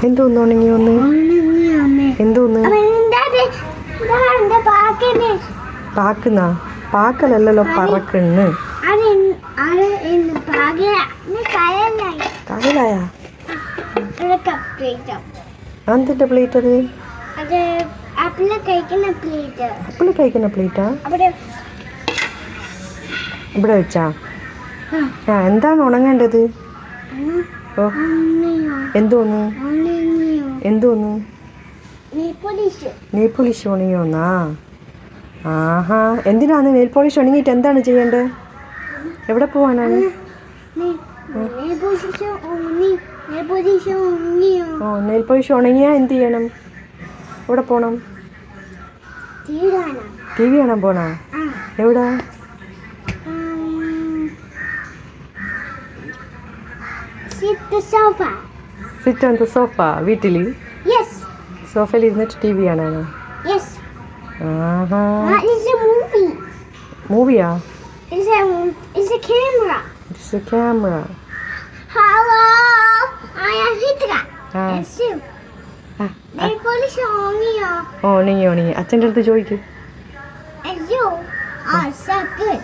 എന്തോന്ന് ഉണങ്ങി ഒന്ന് എന്തോന്ന് പാക്കുന്ന പാക്കലല്ലോ പറക്കണ്ണ് കായലായ എന്തിന്റെ പ്ലേറ്റ് അത് ആപ്പിള് കഴിക്കുന്ന പ്ലേറ്റാ ഇവിടെ വെച്ചാ ആ എന്താണ് ഉണങ്ങേണ്ടത് ഓ എന്തോന്ന് നെയിൽ പോളിഷ് ഉണങ്ങിയോന്നാ ആഹാ എന്തിനാണ് നെയിൽ പോളിഷ് ഉണങ്ങിയിട്ട് എന്താണ് ചെയ്യേണ്ടത് എവിടെ പോവാനാണ് ഓ നെയിൽ പോളിഷ് ഉണങ്ങിയാ എന്ത് ചെയ്യണം എവിടെ പോണം ടി വി കാണാൻ പോണോ എവിടെ സിറ്റ് ഓൺ ദ സോഫ വീട്ടിൽ സോഫയിൽ ഇരുന്നിട്ട് ടി വി കാണാനോ ആഹാ മൂവിയാ It's a camera. It's a camera. Hello, I am Hitra. Yes, you. Nail polish uണങ്ങിയോ? ഉണങ്ങി അച്ഛൻ്റെ അടുത്ത് ചോദിക്കും. And you are so good.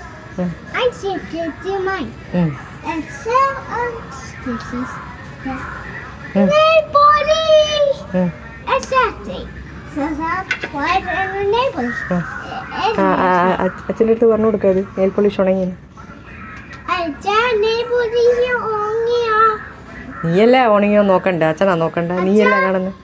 I see to mine. And so this is the nail polish. Exactly. So what are the nail polish? അച്ഛൻ്റെ അടുത്ത് പറഞ്ഞു കൊടുക്കാത് nail polish ഉണങ്ങി. നീയല്ലേ ഉണങ്ങിയോ നോക്കണ്ട അച്ഛനാ നോക്കണ്ട നീയല്ലേ കാണുന്നത്.